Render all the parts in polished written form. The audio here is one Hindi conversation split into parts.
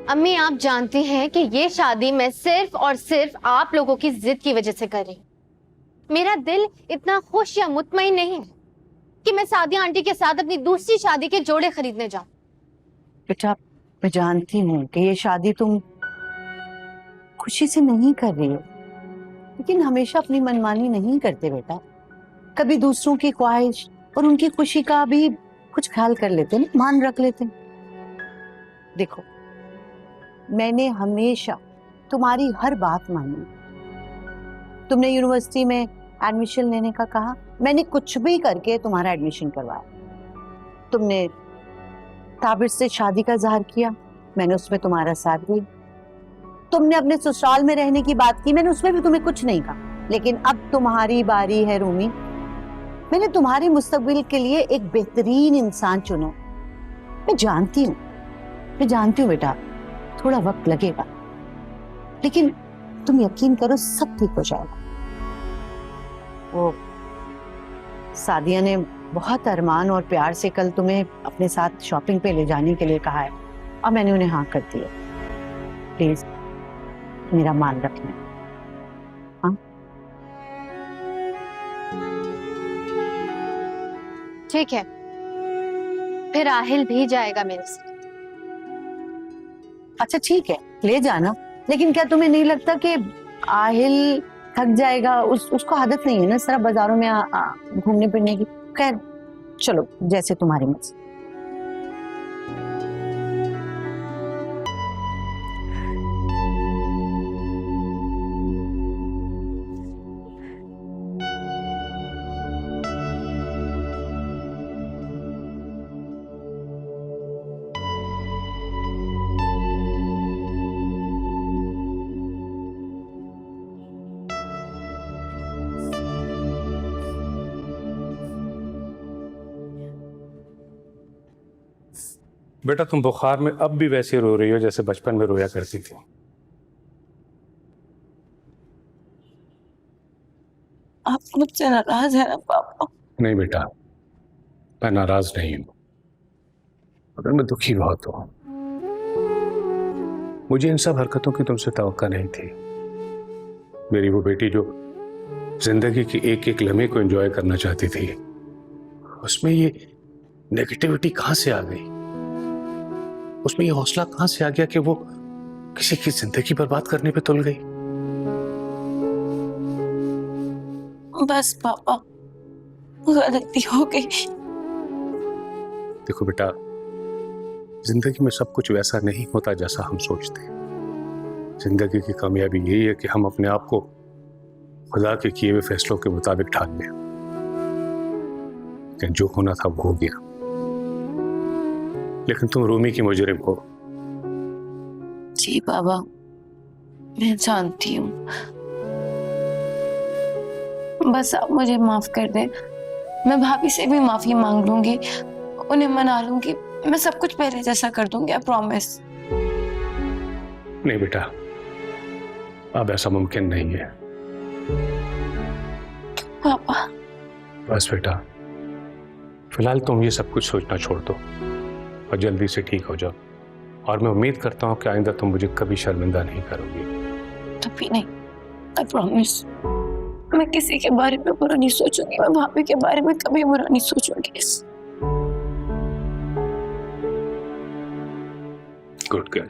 अम्मी, आप जानती हैं कि ये शादी मैं सिर्फ और सिर्फ आप लोगों की जिद की वजह से कर रही हूँ। मेरा दिल इतना खुश या मुतमईन नहीं है कि मैं सादिया आंटी के साथ अपनी दूसरी शादी के जोड़े खरीदने जाऊं। बेटा, मैं जानती हूँ कि ये शादी तुम खुशी से नहीं कर रही हो, लेकिन हमेशा अपनी मनमानी नहीं करते बेटा। कभी दूसरों की ख्वाहिश और उनकी खुशी का भी कुछ ख्याल कर लेते हैं, मान रख लेते हैं। देखो, मैंने हमेशा तुम्हारी हर बात मानी। तुमने यूनिवर्सिटी में एडमिशन लेने का कहा, मैंने कुछ भी करके तुम्हारा एडमिशन करवाया। तुमने ताबिर से शादी का इज़हार किया, मैंने उसमें तुम्हारा साथ दिया। तुमने अपने ससुराल में रहने की बात की, मैंने उसमें भी तुम्हें कुछ नहीं कहा। लेकिन अब तुम्हारी बारी है रूमी। मैंने तुम्हारे मुस्तकबिल के लिए एक बेहतरीन इंसान चुना। मैं जानती हूँ बेटा, थोड़ा वक्त लगेगा, लेकिन तुम यकीन करो सब ठीक हो जाएगा। वो सादिया ने बहुत अरमान और प्यार से कल तुम्हें अपने साथ शॉपिंग पे ले जाने के लिए कहा है और मैंने उन्हें हाँ कर दिया। प्लीज मेरा मान रखना। हाँ, ठीक है, फिर आहिल भी जाएगा मेरे साथ। अच्छा ठीक है, ले जाना, लेकिन क्या तुम्हें नहीं लगता कि आहिल थक जाएगा? उसको आदत नहीं है ना सारा बाजारों में घूमने फिरने की। खैर चलो, जैसे तुम्हारी मर्जी। बेटा, तुम बुखार में अब भी वैसे रो रही हो जैसे बचपन में रोया करती थी। आप मुझसे नाराज है ना पापा? नहीं बेटा, मैं नाराज नहीं हूं, मगर मैं दुखी बहुत हूं। मुझे इन सब हरकतों की तुमसे तवक्का नहीं थी। मेरी वो बेटी जो जिंदगी की एक एक लम्हे को एंजॉय करना चाहती थी, उसमें ये नेगेटिविटी कहां से आ गई? उसमें ये हौसला कहां से आ गया कि वो किसी की जिंदगी बर्बाद करने पे तुल गई? बस पापा, गलती हो गई। देखो बेटा, जिंदगी में सब कुछ वैसा नहीं होता जैसा हम सोचते हैं। जिंदगी की कामयाबी यही है कि हम अपने आप को खुदा के किए हुए फैसलों के मुताबिक ढाल लें। लेकिन जो होना था वो हो गया। लेकिन तुम रूमी की मुजरिम हो। जी बाबा, मैं जानती हूँ। बस आप मुझे माफ कर दें। मैं भाभी से भी माफी मांग लूंगी, उन्हें मना लूंगी। मैं सब कुछ पहले जैसा कर दूंगी, आई प्रॉमिस। नहीं बेटा, अब ऐसा मुमकिन नहीं है। पापा बस बेटा, फिलहाल तुम ये सब कुछ सोचना छोड़ दो और जल्दी से ठीक हो जाओ। और मैं उम्मीद करता हूँ कि आइंदा तुम मुझे कभी शर्मिंदा नहीं करोगी। कभी नहीं, आई प्रॉमिस। मैं किसी के बारे में बुरा नहीं सोचूंगी। मैं भाभी के बारे में कभी बुरा नहीं सोचूंगी। Good girl.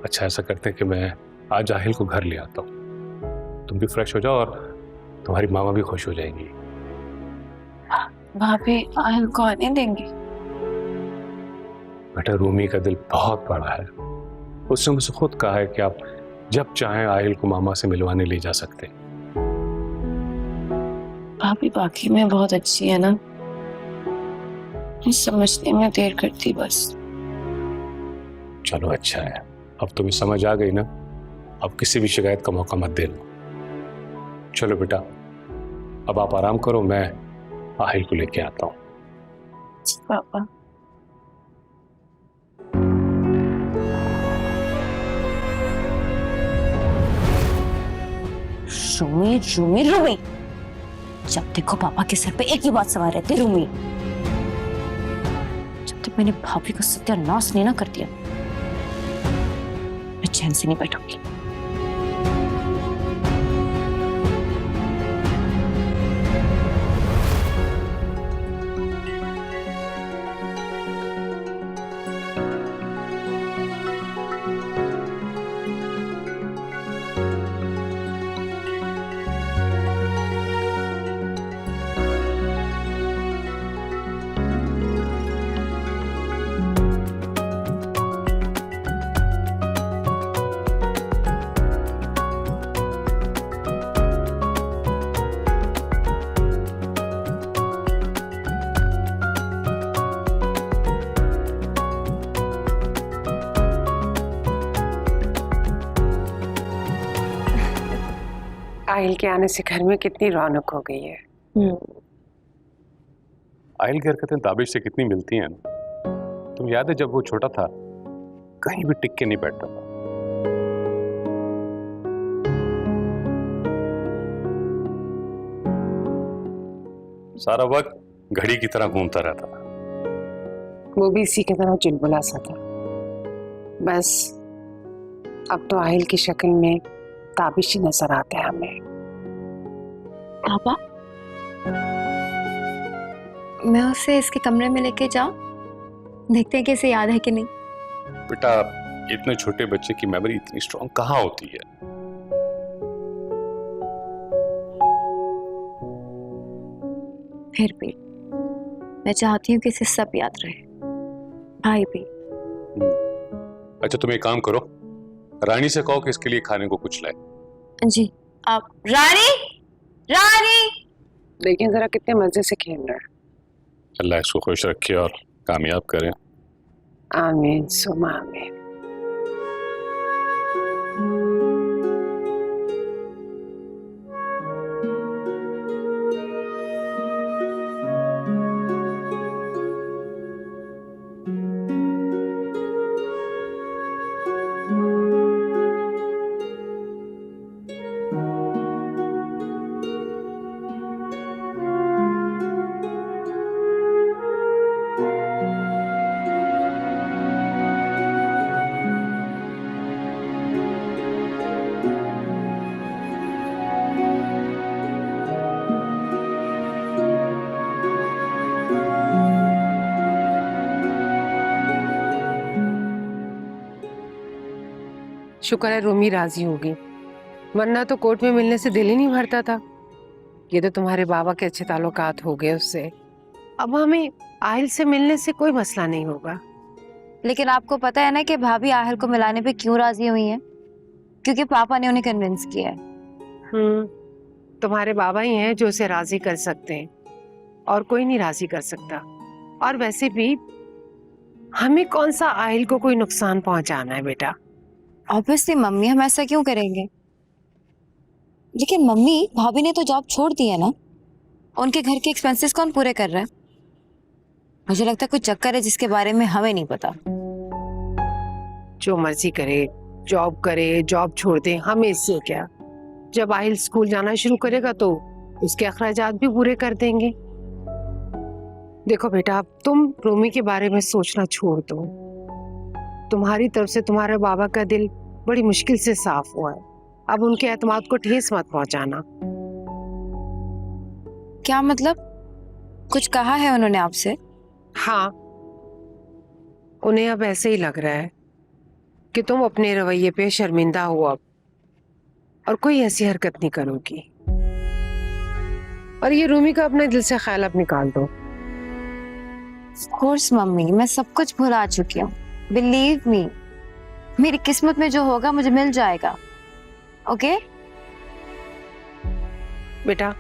अच्छा, ऐसा करते हैं कि मैं आज आहिल को घर ले आता हूँ। तुम भी फ्रेश हो जाओ और तुम्हारी मामा भी खुश हो जाएंगी। भाभी आहिल को आने देंगे? बेटा, रूमी का दिल बहुत बड़ा है। उसने मुझसे खुद कहा है कि आप जब चाहें आहिल को मामा से मिलवाने ले जा सकते हैं। भाभी बाकी में बहुत अच्छी है ना, समझने में देर करती बस। चलो अच्छा है, अब तुम्हें समझ आ गई ना। अब किसी भी शिकायत का मौका मत देना। चलो बेटा, अब आप आराम करो, मैं आहिल को लेके आता हूँ। पापा रूमी रूमी रूमी, जब देखो पापा के सर पे एक ही बात सवार रहती, रूमी। जब जब मैंने भाभी का सत्यानाश नहीं ना कर दिया, मैं चैन से नहीं बैठूंगी। आहिल के आने से घर में कितनी रौनक हो गई है। आहिल की हरकतें ताबिश से कितनी मिलती हैं ना। तुम याद है जब वो छोटा था, कहीं भी टिक के नहीं बैठता था। सारा वक्त घड़ी की तरह घूमता रहता था। वो भी इसी की तरह चुलबुला सा था। बस अब तो आहिल की शक्ल में ताबिश ही नजर आते हैं हमें। पापा, मैं उसे इसके कमरे में लेके जाऊं, देखते हैं कि इसे याद है कि नहीं। बेटा, इतने छोटे बच्चे की मेमोरी इतनी स्ट्रांग कहाँ होती है? फिर भी मैं चाहती हूँ कि इसे सब याद रहे, भाई भी। अच्छा, तुम एक काम करो, रानी से कहो कि इसके लिए खाने को कुछ लाए। जी, आप। रानी, रानी। देखिए जरा कितने मजे से खेल रहा है। अल्लाह इसको खुश रखे और कामयाब करे। आमीन सुमा आमीन। शुक्र है रूमी राजी होगी, वरना तो कोर्ट में मिलने से दिल ही नहीं भरता था। ये तो तुम्हारे बाबा के अच्छे ताल्लुकात हो गए उससे। अब हमें आहिल से मिलने से कोई मसला नहीं होगा। लेकिन आपको पता है ना कि भाभी आहिल को मिलाने पे क्यों राजी हुई हैं? क्योंकि पापा ने उन्हें कन्विंस किया है। तुम्हारे बाबा ही हैं जो उसे राजी कर सकते हैं, और कोई नहीं राजी कर सकता। और वैसे भी हमें कौन सा आहिल को कोई नुकसान पहुंचाना है बेटा। ऑब्वियसली मम्मी, हम ऐसा क्यों करेंगे? लेकिन मम्मी, भाभी ने तो जॉब छोड़ दी है ना, उनके घर के एक्सपेंसेस कौन पूरे कर रहा है? मुझे लगता है कुछ चक्कर है जिसके बारे में हमें नहीं पता। जो मर्जी करे, जॉब करे, जॉब छोड़ दे, हमें इससे क्या। जब आहिल स्कूल जाना शुरू करेगा तो उसके अखराजात भी पूरे कर देंगे। देखो बेटा, अब तुम रोमी के बारे में सोचना छोड़ दो। तुम्हारी तरफ से तुम्हारे बाबा का दिल बड़ी मुश्किल से साफ हुआ है। अब उनके एतमाद को ठेस मत पहुंचाना। क्या मतलब? कुछ कहा है उन्होंने आपसे? हाँ, उन्हें अब ऐसे ही लग रहा है कि तुम अपने रवैये पे शर्मिंदा हो अब, और कोई ऐसी हरकत नहीं करोगी। और ये रूमी का अपने दिल से ख्याल अब निकाल दो। ऑफ कोर्स मम्मी, मैं सब कुछ भुला चुकी हूँ। बिलीव मी, मेरी किस्मत में जो होगा मुझे मिल जाएगा। ओके? बेटा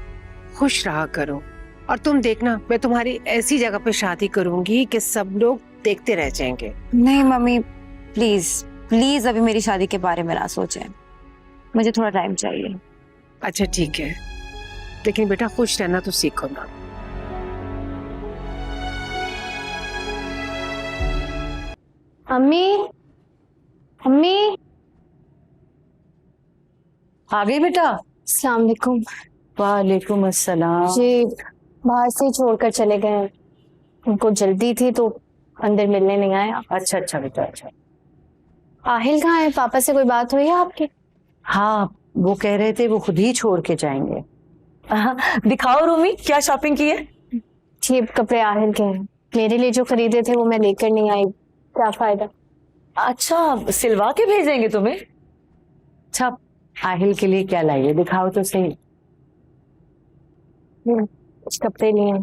खुश रहा करो, और तुम देखना मैं तुम्हारी ऐसी जगह पे शादी करूंगी कि सब लोग देखते रह जाएंगे। नहीं मम्मी, प्लीज प्लीज अभी मेरी शादी के बारे में ना सोचें, मुझे थोड़ा टाइम चाहिए। अच्छा ठीक है, लेकिन बेटा खुश रहना तो सीखो ना। अम्मी, अम्मी। आ गई बेटा? अस्सलाम वालेकुम। वालेकुम अस्सलाम। जी, बाहर से छोड़कर चले गए। उनको जल्दी थी तो अंदर मिलने नहीं आए आप। अच्छा अच्छा बेटा, अच्छा। आहिल कहाँ है? पापा से कोई बात हुई है आपकी? हाँ, वो कह रहे थे वो खुद ही छोड़ के जाएंगे। दिखाओ रूमी, क्या शॉपिंग की है? चीप कपड़े आहिल के हैं, मेरे लिए जो खरीदे थे वो मैं लेकर नहीं आई, क्या फायदा। अच्छा, सिलवा के भेजेंगे तुम्हें? अच्छा, आहिल के लिए क्या लाइए, दिखाओ तो सही। कुछ कपड़े लिए हैं।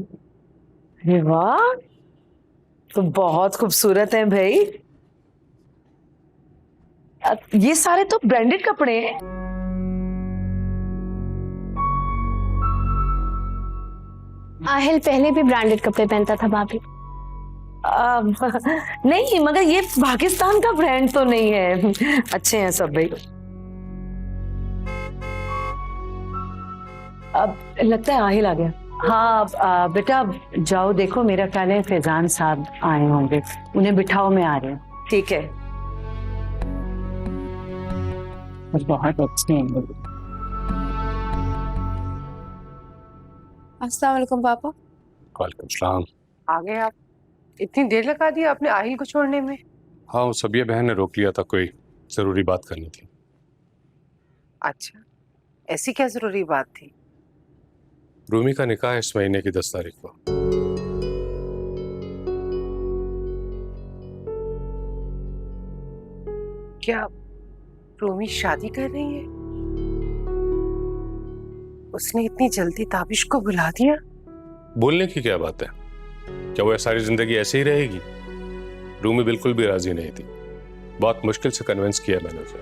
अरे वाह, तो बहुत खूबसूरत है भाई। ये सारे तो ब्रांडेड कपड़े हैं। आहिल पहले भी ब्रांडेड कपड़े पहनता था भाभी। नहीं, मगर ये पाकिस्तान का ब्रांड तो नहीं है। अच्छे हैं सब भाई। अब लगता है आहिल आ गया। हाँ बेटा जाओ देखो, मेरा ख्याल है फैजान साहब आए होंगे, उन्हें बिठाओ, मैं आ रही हूँ। ठीक है। बहुत अच्छे हैं। अस्सलाम वालेकुम पापा। वालेकुम सलाम। आ गए आप? इतनी देर लगा दी आपने आहिल को छोड़ने में? हाँ, वो सबिया बहन ने रोक लिया था, कोई जरूरी बात करनी थी। अच्छा, ऐसी क्या जरूरी बात थी? रूमी का निकाह है इस महीने की 10 तारीख को। क्या रूमी शादी कर रही है? उसने इतनी जल्दी ताबिश को बुला दिया? बोलने की क्या बात है, क्या वो सारी जिंदगी ऐसे ही रहेगी? रूमी बिल्कुल भी राजी नहीं थी, बहुत मुश्किल से कन्विंस किया मैंने उसे।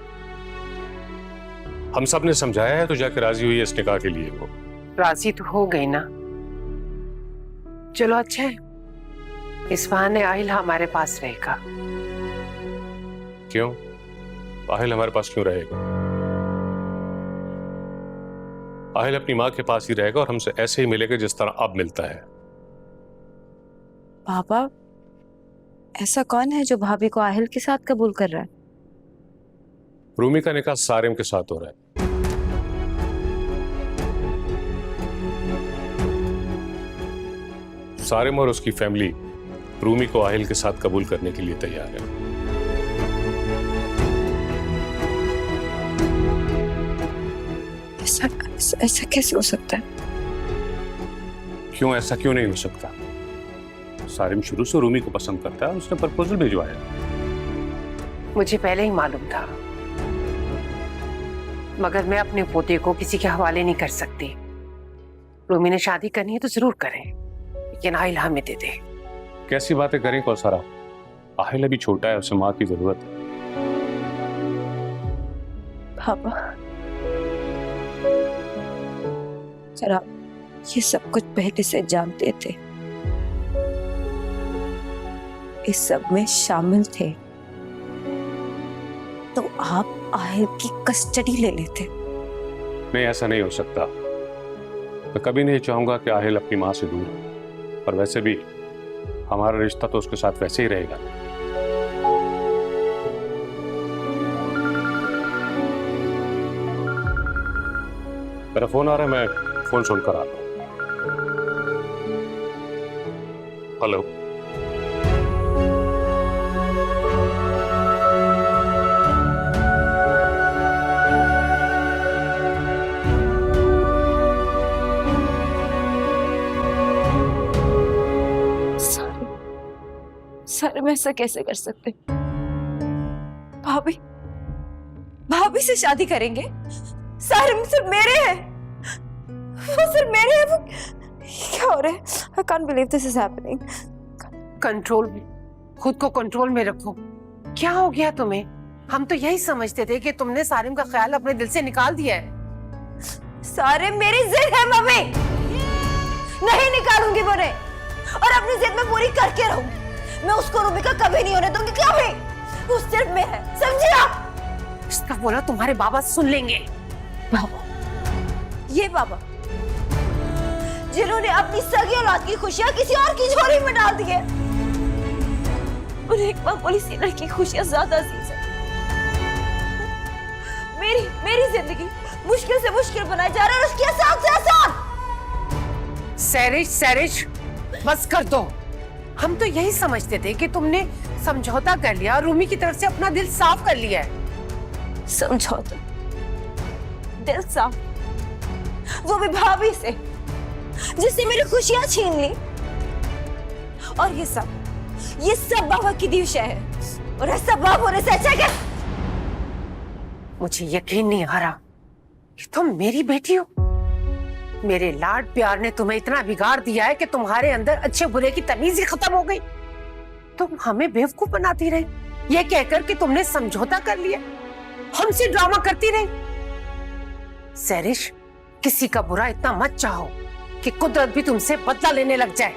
हम सब ने समझाया है तो जाकर राजी हुई है इस निकाह के लिए। वो राजी तो हो गई ना, चलो अच्छा है, इस बहाने आहिल हमारे पास रहेगा। क्यों? आहिल हमारे पास क्यों रहेगा? आहिल अपनी माँ के पास ही रहेगा और हमसे ऐसे ही मिलेगा जिस तरह अब मिलता है। पापा, ऐसा कौन है जो भाभी को आहिल के साथ कबूल कर रहा है? रूमी का निकाह सारिम के साथ हो रहा है। सारिम और उसकी फैमिली रूमी को आहिल के साथ कबूल करने के लिए तैयार है। ऐसा कैसे हो सकता है? क्यों, ऐसा क्यों नहीं हो सकता? सारिम शुरू से रूमी को पसंद करता है, उसने प्रपोजल भिजवाया। मुझे पहले ही मालूम था, मगर मैं अपने पोते को किसी के हवाले नहीं कर सकती। रूमी ने शादी करनी है तो जरूर करें, लेकिन आहिल हमें दे दे। कैसी बातें करें कौसरा, आहिल अभी छोटा है, उसे माँ की जरूरत है। पापा, सर आप ये सब कुछ पहले से जानते थे, इस सब में शामिल थे, तो आप आहिल की कस्टडी ले लेते। नहीं, ऐसा नहीं हो सकता। मैं कभी नहीं चाहूंगा कि आहिल अपनी माँ से दूर हो, पर वैसे भी हमारा रिश्ता तो उसके साथ वैसे ही रहेगा। मेरा फोन आ रहा है, मैं फोन सुनकर आता हूँ। हेलो, सर मैं ऐसा कैसे कर सकते? भाभी भाभी से शादी करेंगे? सारे सिर्फ मेरे हैं, वो सिर्फ मेरे हैं। वो क्या हो रहा है? I can't believe this is happening. Control, खुद को कंट्रोल में रखो। क्या हो गया तुम्हें? हम तो यही समझते थे कि तुमने सारिम का ख्याल अपने दिल से निकाल दिया है। सारे मेरी जिद है मम्मी, नहीं निकालूंगी वो नहीं, और अपनी जिद में पूरी करके रहूंगी। मैं उसको रूमी का कभी नहीं होने दूंगी, कभी। वो सिर्फ में है, समझे आप? इसका बोला तुम्हारे बाबा सुन लेंगे। बाबा, ये बाबा जिन्होंने अपनी सगी औलाद की खुशियां किसी और की झोली में डाल दी है, उन्हें एक मामूली सी लड़की की खुशियां ज्यादा अजीज है। मेरी जिंदगी मुश्किल से मुश्किल बनाई जा रहा है और उसकी आसान से आसान। सैरिश, बस कर दो। हम तो यही समझते थे कि तुमने समझौता कर लिया और रूमी की तरफ से अपना दिल साफ कर लिया है। समझौता, दिल साफ, वो भी भाभी से जिसने मेरी खुशियां छीन ली। और ये सब बाबा की दी शय है और ऐसा बाप होने से अच्छा क्या? मुझे यकीन नहीं आ रहा कि तुम मेरी बेटी हो। मेरे लाड प्यार ने तुम्हें इतना बिगाड़ दिया है कि तुम्हारे अंदर अच्छे बुरे की तमीज ही खत्म हो गई। तुम हमें बेवकूफ बनाती रही, ये कहकर कि तुमने समझौता कर लिया, हमसे ड्रामा करती रही। सैरिश, किसी का बुरा इतना मत चाहो कि कुदरत भी तुमसे बदला लेने लग जाए।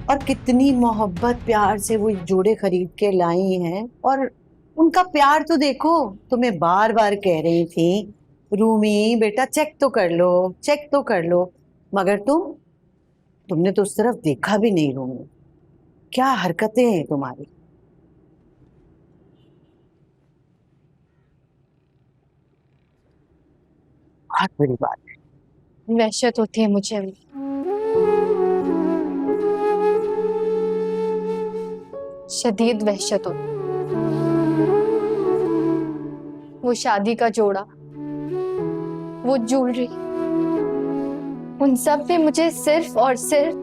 और कितनी मोहब्बत प्यार से वो जोड़े खरीद के लाई हैं, और उनका प्यार तो देखो। तुम्हें बार बार कह रही थी रूमी बेटा चेक तो कर लो, चेक तो कर लो, मगर तुमने तो उस तरफ देखा भी नहीं। रूमी, क्या हरकतें हैं तुम्हारी। बहुत बड़ी बात है। वहशत होती है मुझे अम्मी, शदीद वहशत होती। वो शादी का जोड़ा, वो ज्वेलरी, उन सब पे मुझे सिर्फ और सिर्फ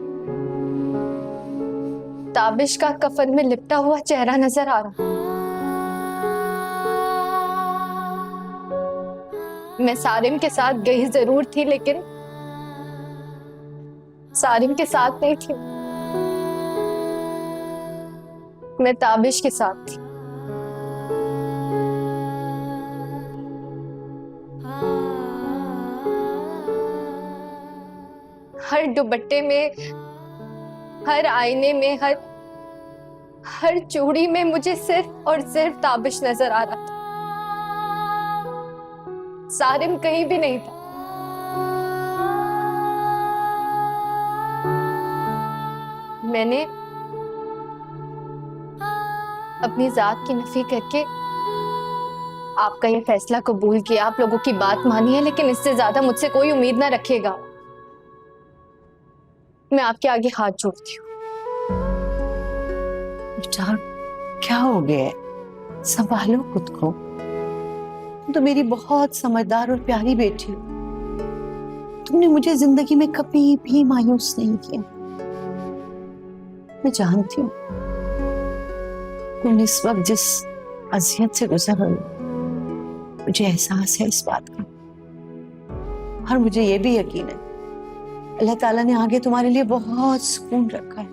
ताबिश का कफन में लिपटा हुआ चेहरा नजर आ रहा। मैं सारिम के साथ गई जरूर थी, लेकिन सारिम के साथ नहीं थी, मैं ताबिश के साथ थी। हर दुपट्टे में, हर आईने में, हर चूड़ी में मुझे सिर्फ और सिर्फ ताबिश नजर आ रहा था। सारिम कहीं भी नहीं था। मैंने अपनी जात की नफी करके आपका ये फैसला कबूल किया, आप लोगों की बात मानी है, लेकिन इससे ज्यादा मुझसे कोई उम्मीद ना रखिएगा। मैं आपके आगे हाथ जोड़ती हूँ। बेटा क्या हो गया है? संभालो खुद को। तुम तो मेरी बहुत समझदार और प्यारी बेटी हो। तुमने मुझे जिंदगी में कभी भी मायूस नहीं किया। मैं जानती हूँ तुम इस वक्त जिस अजियत से गुजर रही हो, मुझे एहसास है इस बात का। और मुझे ये भी यकीन है अल्लाह ताला ने आगे तुम्हारे लिए बहुत सुकून रखा है।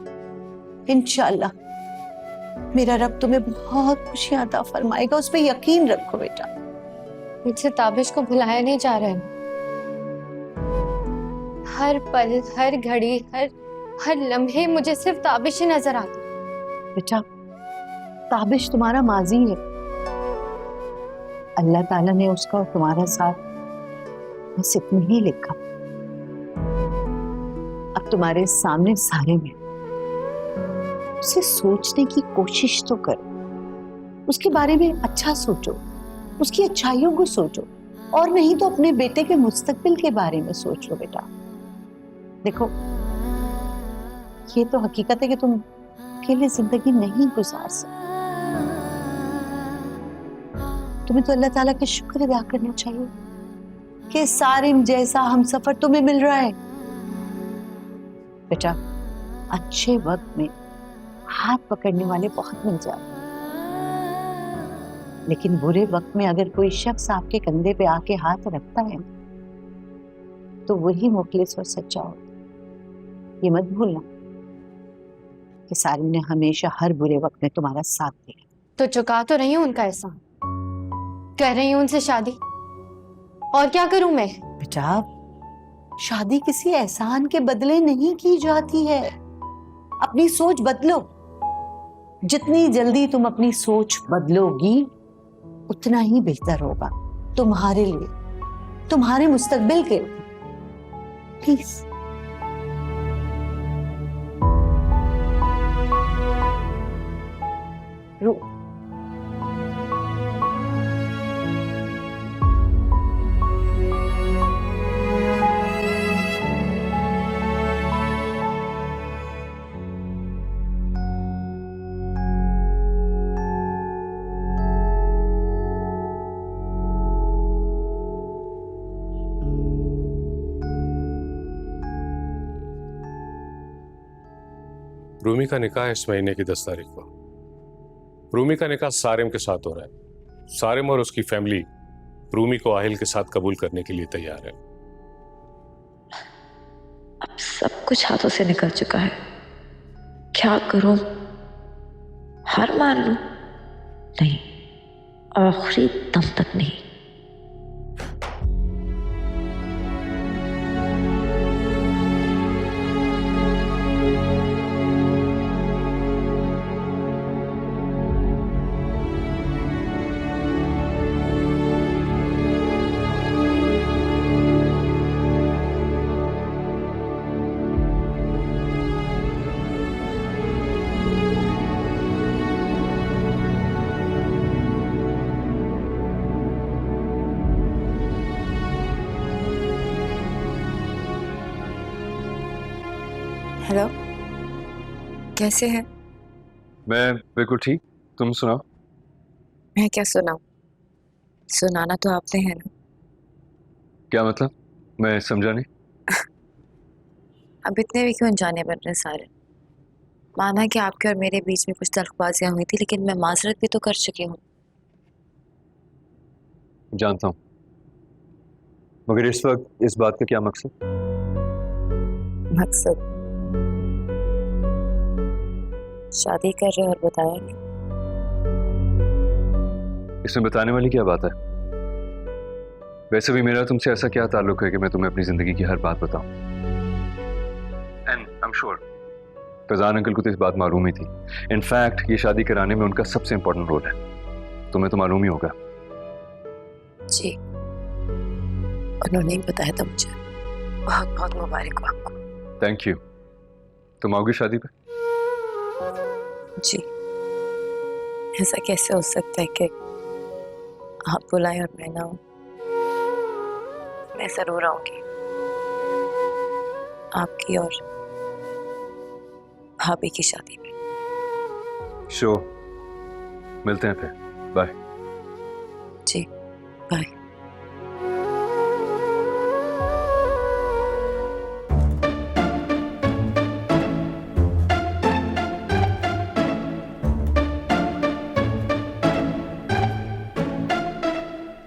इंशाअल्लाह मेरा रब तुम्हें बहुत खुशियां अता फरमाएगा, उस पर यकीन रखो बेटा। मुझसे ताबिश को भुलाया नहीं जा रहा है। हर पल, हर घड़ी, हर लम्हे मुझे सिर्फ ताबिश ही नजर आती। बेटा ताबिश तुम्हारा माजी है, अल्लाह ताला ने उसका और तुम्हारा साथ बस इतना ही लिखा। अब तुम्हारे सामने सारे में उसे सोचने की कोशिश तो करो, उसके बारे में अच्छा सोचो, उसकी अच्छाइयों को सोचो, और नहीं तो अपने बेटे के मुस्तकबिल के बारे में सोच लो। बेटा देखो ये तो हकीकत है कि तुम अकेले जिंदगी नहीं गुजार सकते। तुम्हें तो अल्लाह ताला के शुक्र अदा करना चाहिए कि सारिम जैसा हम सफर तुम्हें मिल रहा है। बेटा अच्छे वक्त में हाथ पकड़ने वाले बहुत मिल जाते, लेकिन बुरे वक्त में अगर कोई शख्स आपके कंधे पे आके हाथ रखता है तो वही मुखलिस और सच्चा होता है। ये मत भूलना कि सारिम ने हमेशा हर बुरे वक्त में तुम्हारा साथ दिया। तो चुका तो रही हूँ उनका एहसान, कर रही हूँ उनसे शादी, और क्या करूं मैं? बेटा शादी किसी एहसान के बदले नहीं की जाती है। अपनी सोच बदलो। जितनी जल्दी तुम अपनी सोच बदलोगी उतना ही बेहतर होगा तुम्हारे लिए, तुम्हारे मुस्तकबिल के लिए। प्लीज। रूमी का निकाह इस महीने की 10 तारीख को। रूमी का निकाह सारिम के साथ हो रहा है। सारिम और उसकी फैमिली रूमी को आहिल के साथ कबूल करने के लिए तैयार है। अब सब कुछ हाथों से निकल चुका है, क्या करूं? हार मान लूं? नहीं, आखिरी दम तक नहीं। हेलो, कैसे हैं? मैं बिल्कुल ठीक, तुम सुनाओ। मैं क्या सुनाऊं? सुनाना तो आपने है ना। क्या मतलब? मैं समझा नहीं। अब इतने भी क्यों अनजाने बन रहे सारे? माना कि आपके और मेरे बीच में कुछ तल्खबाजियां हुई थी, लेकिन मैं माजरत भी तो कर चुकी हूँ। जानता हूँ, मगर इस वक्त इस बात का क्या मकसद? मकसद शादी कर रहे और बताया नहीं। इसमें बताने वाली क्या बात है? वैसे भी मेरा तुमसे ऐसा क्या ताल्लुक है कि मैं तुम्हें अपनी जिंदगी की हर बात बताऊं? And I am sure Faizan uncle को तो इस बात मालूम ही थी। इनफैक्ट ये शादी कराने में उनका सबसे इंपॉर्टेंट रोल है। तुम्हें तो मालूम ही होगा। जी, उन्होंने ही बताया था मुझे। बहुत बहुत मुबारक हो आपको। Thank you. तुम आओगी शादी पे? जी, ऐसा कैसे हो सकता है कि आप बुलाएं और मैं ना हूं? मैं जरूर आऊंगी आपकी और भाभी की शादी में। श्योर, मिलते हैं फिर। बाय। जी, बाय।